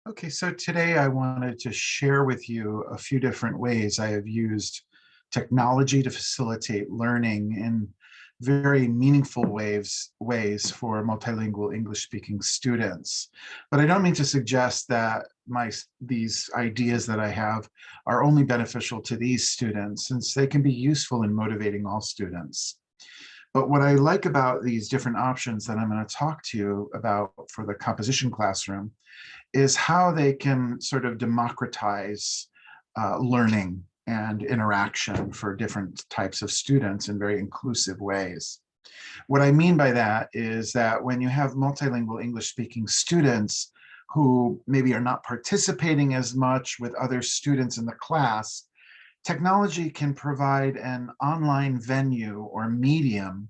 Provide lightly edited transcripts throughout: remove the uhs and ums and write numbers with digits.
Okay, so today I wanted to share with you a few different ways I have used technology to facilitate learning in very meaningful ways for multilingual English speaking students. But I don't mean to suggest that these ideas that I have are only beneficial to these students, since they can be useful in motivating all students. But what I like about these different options that I'm going to talk to you about for the composition classroom is how they can sort of democratize learning and interaction for different types of students in very inclusive ways. What I mean by that is that when you have multilingual English speaking students who maybe are not participating as much with other students in the class, technology can provide an online venue or medium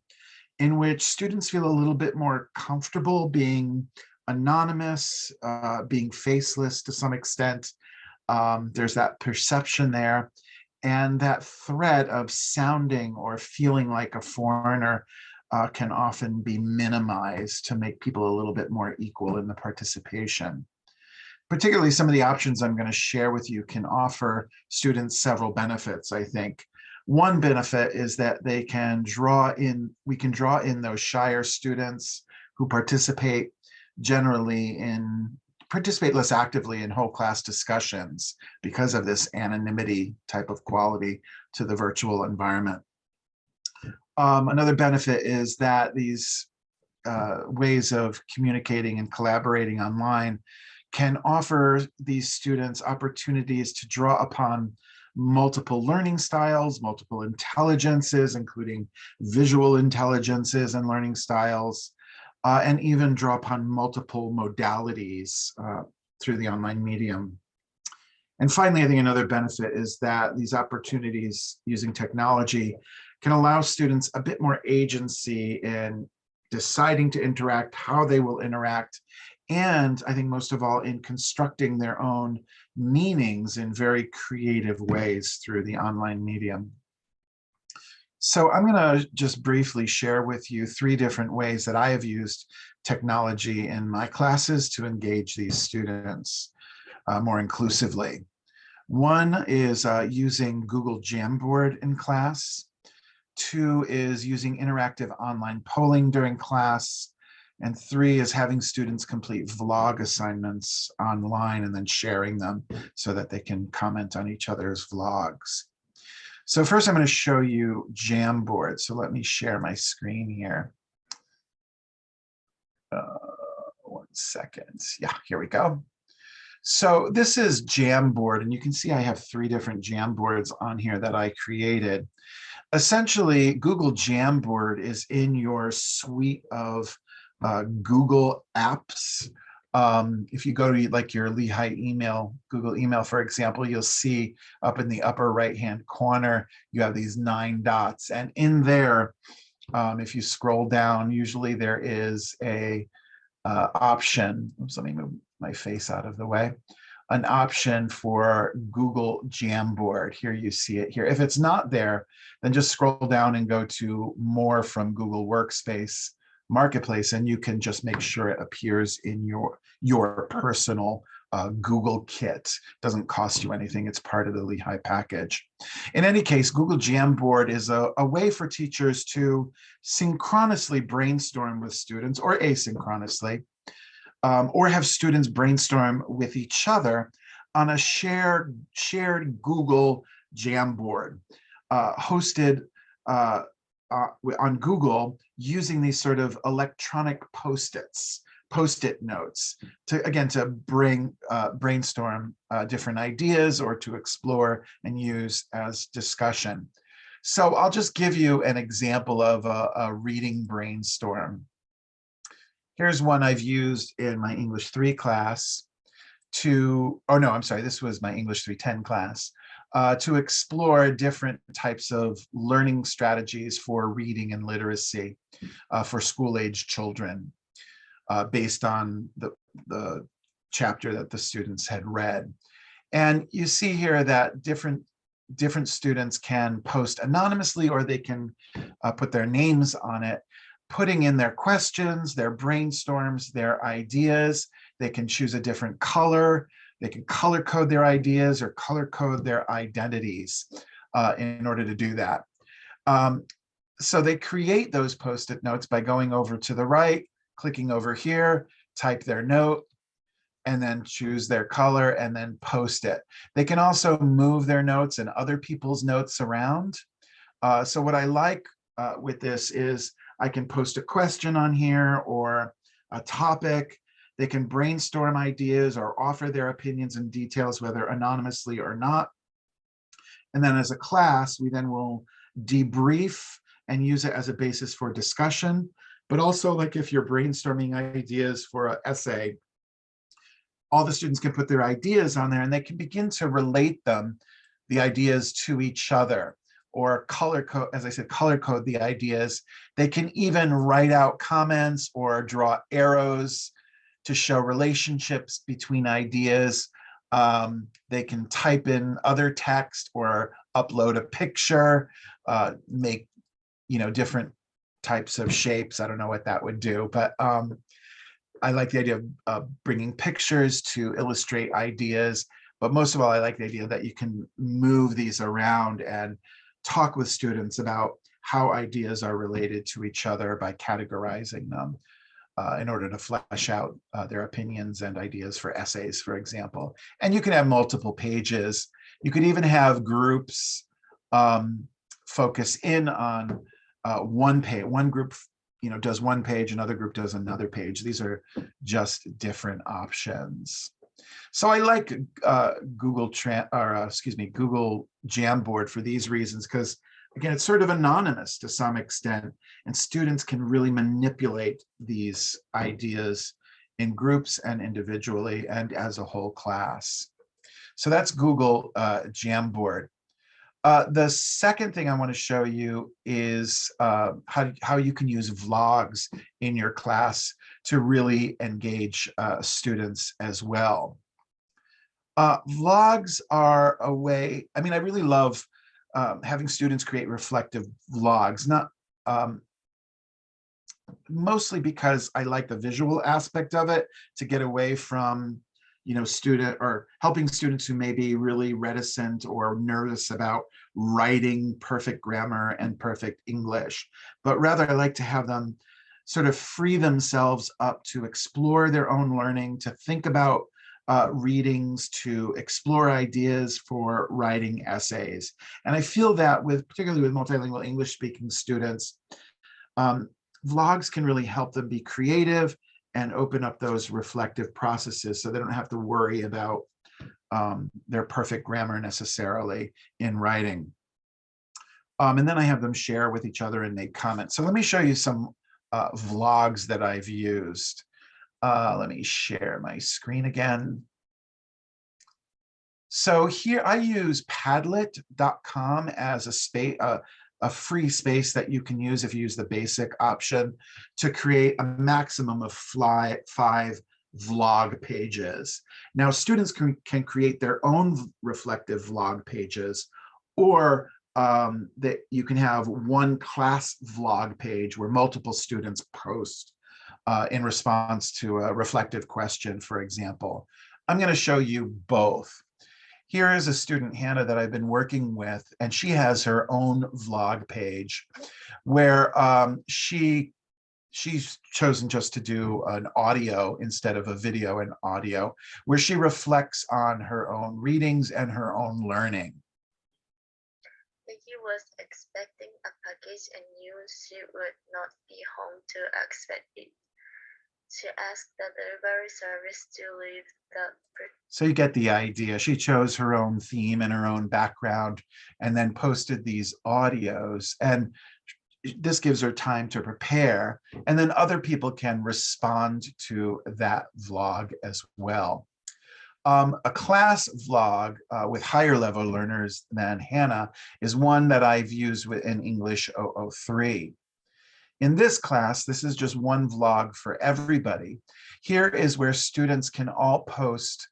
in which students feel a little bit more comfortable being anonymous, being faceless to some extent. There's that perception there. And that threat of sounding or feeling like a foreigner can often be minimized to make people a little bit more equal in the participation. Particularly, some of the options I'm going to share with you can offer students several benefits, I think. One benefit is that we can draw in those shyer students who participate less actively in whole class discussions because of this anonymity type of quality to the virtual environment. Another benefit is that these ways of communicating and collaborating online can offer these students opportunities to draw upon multiple learning styles, multiple intelligences, including visual intelligences and learning styles, and even draw upon multiple modalities through the online medium. And finally, I think another benefit is that these opportunities using technology can allow students a bit more agency in deciding to interact, how they will interact, and I think most of all in constructing their own meanings in very creative ways through the online medium. So I'm going to just briefly share with you three different ways that I have used technology in my classes to engage these students more inclusively. One is using Google Jamboard in class. Two is using interactive online polling during class. And three is having students complete vlog assignments online and then sharing them so that they can comment on each other's vlogs. So first I'm going to show you Jamboard. So let me share my screen here. 1 second. Yeah, here we go. So this is Jamboard, and you can see I have three different Jamboards on here that I created. Essentially, Google Jamboard is in your suite of Google apps. If you go to like your Lehigh email, Google email, for example, you'll see up in the upper right-hand corner, you have these 9 dots. And in there, if you scroll down, usually there is a option. Oops, let me move my face out of the way. An option for Google Jamboard. Here you see it here. If it's not there, then just scroll down and go to more from Google Workspace Marketplace, and you can just make sure it appears in your personal Google kit. Doesn't cost you anything. It's part of the Lehigh package. In any case, Google Jamboard is a way for teachers to synchronously brainstorm with students or asynchronously, or have students brainstorm with each other on a shared Google Jamboard hosted on Google using these sort of electronic post-it notes to brainstorm different ideas or to explore and use as discussion. So I'll just give you an example of a reading brainstorm. Here's one I've used in my English 3 class this was my English 310 class, to explore different types of learning strategies for reading and literacy for school-age children, based on the chapter that the students had read. And you see here that different students can post anonymously, or they can put their names on it, putting in their questions, their brainstorms, their ideas. They can choose a different color. They can color code their ideas or color code their identities in order to do that. So they create those Post-it notes by going over to the right, clicking over here, type their note, and then choose their color and then post it. They can also move their notes and other people's notes around. So what I like with this is I can post a question on here or a topic. They can brainstorm ideas or offer their opinions and details, whether anonymously or not. And then as a class, we then will debrief and use it as a basis for discussion. But also, like if you're brainstorming ideas for an essay, all the students can put their ideas on there and they can begin to relate them, the ideas, to each other, or color code, as I said, color code the ideas. They can even write out comments or draw arrows to show relationships between ideas. They can type in other text or upload a picture, make different types of shapes. I don't know what that would do, but I like the idea of bringing pictures to illustrate ideas. But most of all, I like the idea that you can move these around and talk with students about how ideas are related to each other by categorizing them in order to flesh out their opinions and ideas for essays, for example. And you can have multiple pages. You could even have groups focus in on one page. One group does one page, another group does another page. These are just different options. So I like Google Jamboard for these reasons, because again, it's sort of anonymous to some extent, and students can really manipulate these ideas in groups and individually and as a whole class. So that's Google Jamboard. The second thing I want to show you is how you can use vlogs in your class to really engage students as well. Vlogs are a way, I really love having students create reflective vlogs, not mostly because I like the visual aspect of it, to get away from helping students who may be really reticent or nervous about writing perfect grammar and perfect English. But rather, I like to have them sort of free themselves up to explore their own learning, to think about readings, to explore ideas for writing essays. And I feel that particularly with multilingual English speaking students, vlogs can really help them be creative and open up those reflective processes, so they don't have to worry about their perfect grammar necessarily in writing. And then I have them share with each other and make comments. So let me show you some vlogs that I've used. Let me share my screen again. So here I use Padlet.com as a free space that you can use if you use the basic option to create a maximum of 5 vlog pages. Now, students can create their own reflective vlog pages, or that you can have one class vlog page where multiple students post in response to a reflective question, for example. I'm going to show you both. Here is a student, Hannah, that I've been working with, and she has her own vlog page where she's chosen just to do an audio instead of a video and audio, where she reflects on her own readings and her own learning. Vicky was expecting a package and knew she would not be home to expect it. She asked the delivery service to leave the... So you get the idea. She chose her own theme and her own background and then posted these audios. And this gives her time to prepare. And then other people can respond to that vlog as well. A class vlog with higher level learners than Hannah is one that I've used in English 003. In this class, this is just one vlog for everybody. Here is where students can all post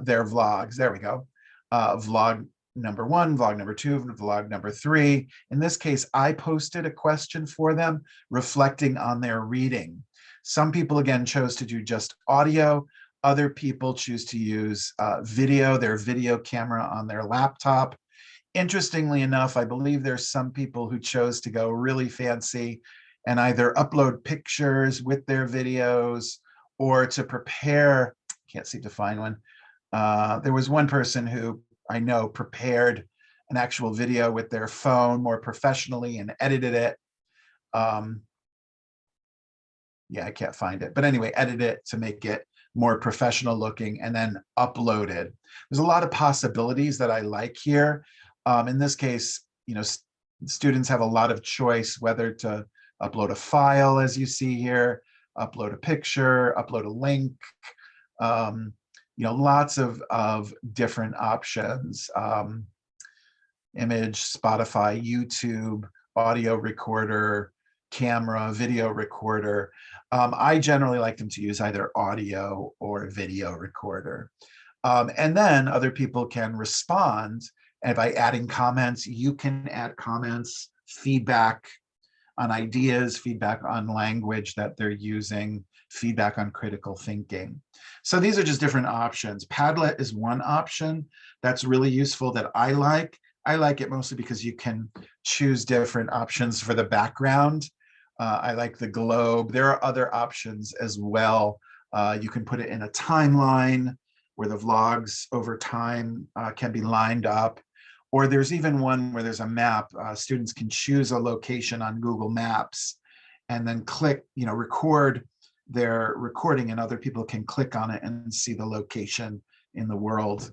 their vlogs. There we go. Vlog number 1, vlog number 2, vlog number 3. In this case, I posted a question for them reflecting on their reading. Some people, again, chose to do just audio. Other people choose to use video, their video camera on their laptop. Interestingly enough, I believe there's some people who chose to go really fancy and either upload pictures with their videos or to prepare, can't seem to find one. There was one person who I know prepared an actual video with their phone more professionally and edited it. Yeah, I can't find it. But anyway, edit it to make it more professional looking and then uploaded. There's a lot of possibilities that I like here. In this case, students have a lot of choice whether to upload a file, as you see here, upload a picture, upload a link, lots of different options. Image, Spotify, YouTube, audio recorder, camera, video recorder. I generally like them to use either audio or video recorder. And then other people can respond. And by adding comments, you can add comments, feedback on ideas, feedback on language that they're using, feedback on critical thinking. So these are just different options. Padlet is one option that's really useful that I like. I like it mostly because you can choose different options for the background. I like the globe. There are other options as well. You can put it in a timeline where the vlogs over time can be lined up. Or there's even one where there's a map. Students can choose a location on Google Maps and then click, record their recording, and other people can click on it and see the location in the world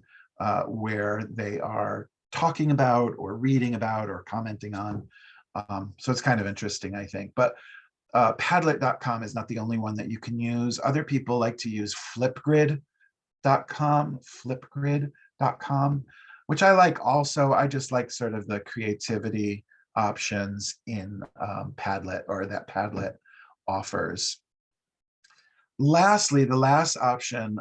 where they are talking about or reading about or commenting on. So it's kind of interesting, I think. But Padlet.com is not the only one that you can use. Other people like to use Flipgrid.com, which I like also. I just like sort of the creativity options in Padlet, or that Padlet offers. Lastly, the last option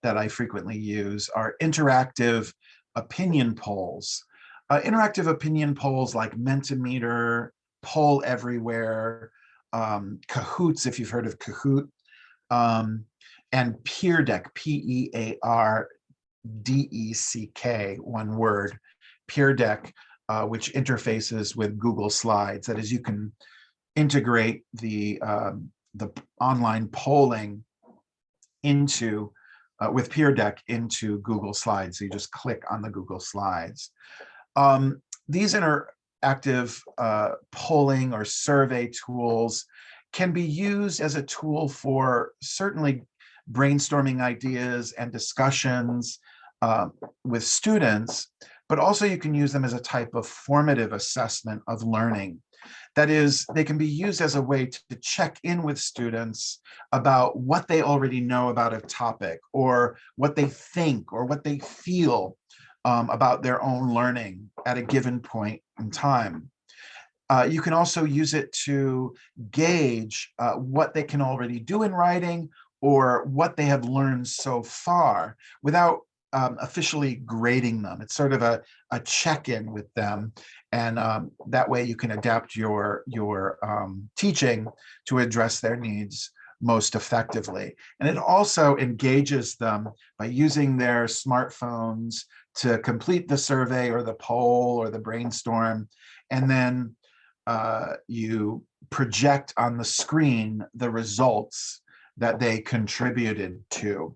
that I frequently use are interactive opinion polls. Interactive opinion polls like Mentimeter, Poll Everywhere, Kahoots, if you've heard of Kahoot, and Peer Deck, PEARDECK, one word, Peer Deck, which interfaces with Google Slides. That is, you can integrate the online polling into with Peer Deck into Google Slides. So you just click on the Google Slides. These interactive polling or survey tools can be used as a tool for certainly brainstorming ideas and discussions with students, but also you can use them as a type of formative assessment of learning. That is, they can be used as a way to check in with students about what they already know about a topic, or what they think, or what they feel about their own learning at a given point in time. You can also use it to gauge what they can already do in writing, or what they have learned so far, without officially grading them. It's sort of a check-in with them. And that way you can adapt your teaching to address their needs most effectively. And it also engages them by using their smartphones to complete the survey or the poll or the brainstorm. And then you project on the screen the results that they contributed to.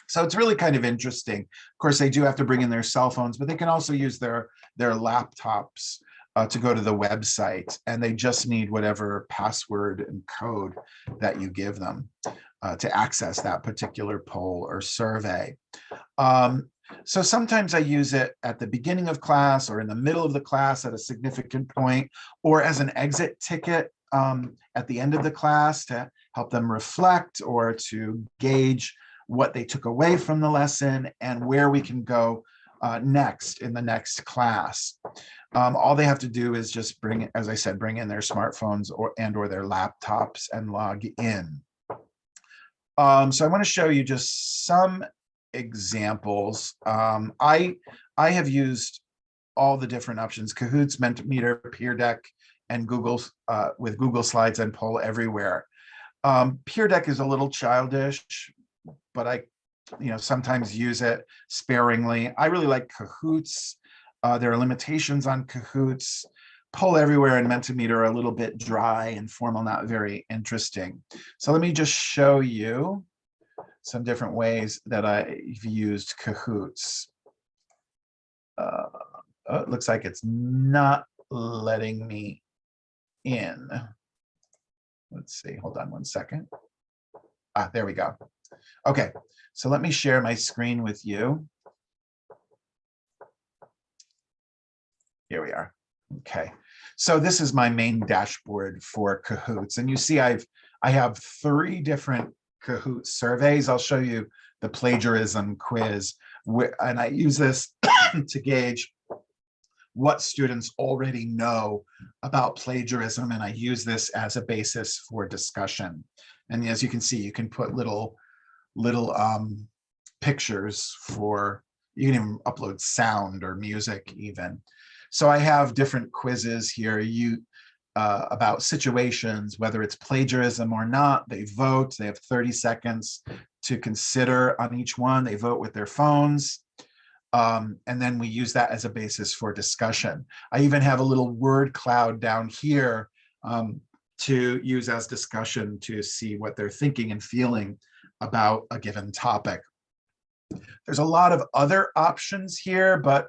So it's really kind of interesting. Of course, they do have to bring in their cell phones, but they can also use their laptops to go to the website, and they just need whatever password and code that you give them to access that particular poll or survey. So sometimes I use it at the beginning of class, or in the middle of the class at a significant point, or as an exit ticket at the end of the class to help them reflect, or to gauge what they took away from the lesson and where we can go next in the next class. All they have to do is just bring in their smartphones or their laptops and log in. So I want to show you just some examples. I have used all the different options: Kahoots, Mentimeter, Peer Deck, and with Google Slides and Poll Everywhere. Peer Deck is a little childish, but I sometimes use it sparingly. I really like Kahoots. There are limitations on Kahoots. Poll Everywhere and Mentimeter are a little bit dry and formal, not very interesting. So let me just show you some different ways that I've used Kahoots. Oh, it looks like it's not letting me in. Let's see, hold on one second. There we go. Okay, so let me share my screen with you. Here we are. Okay, so this is my main dashboard for Kahoots, and you see I have 3 different Kahoot surveys. I'll show you the plagiarism quiz, and I use this to gauge what students already know about plagiarism, and I use this as a basis for discussion. And as you can see, you can put little pictures for, you can even upload sound or music even. So I have different quizzes here about situations, whether it's plagiarism or not. They vote, they have 30 seconds to consider on each one. They vote with their phones. And then we use that as a basis for discussion. I even have a little word cloud down here to use as discussion to see what they're thinking and feeling about a given topic. There's a lot of other options here, but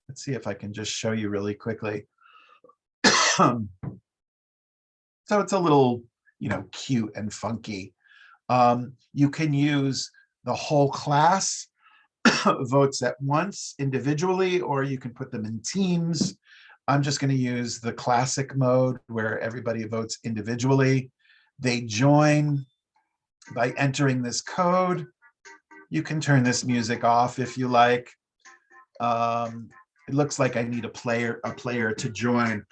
let's see if I can just show you really quickly. So it's a little, cute and funky. You can use the whole class votes at once individually, or you can put them in teams. I'm just going to use the classic mode where everybody votes individually. They join by entering this code. You can turn this music off if you like. It looks like I need a player to join,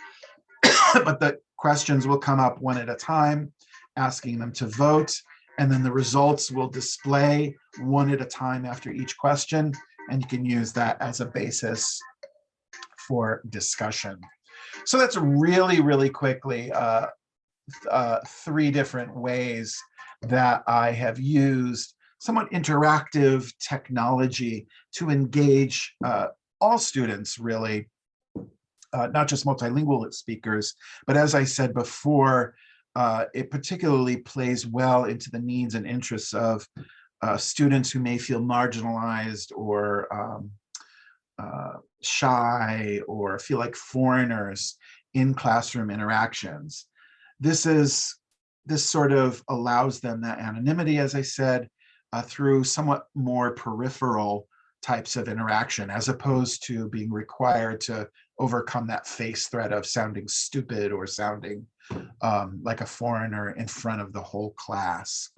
but the questions will come up one at a time, asking them to vote, and then the results will display one at a time after each question, and you can use that as a basis for discussion. So that's really, really quickly 3 different ways that I have used somewhat interactive technology to engage all students, really, not just multilingual speakers, but as I said before, it particularly plays well into the needs and interests of students who may feel marginalized or shy or feel like foreigners in classroom interactions. This sort of allows them that anonymity, as I said, through somewhat more peripheral types of interaction, as opposed to being required to overcome that face threat of sounding stupid or sounding like a foreigner in front of the whole class.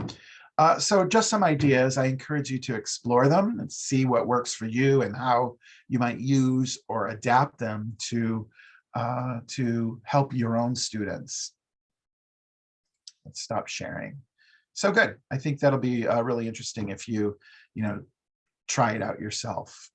So just some ideas. I encourage you to explore them and see what works for you and how you might use or adapt them to help your own students. Let's stop sharing. So good. I think that'll be really interesting if you try it out yourself.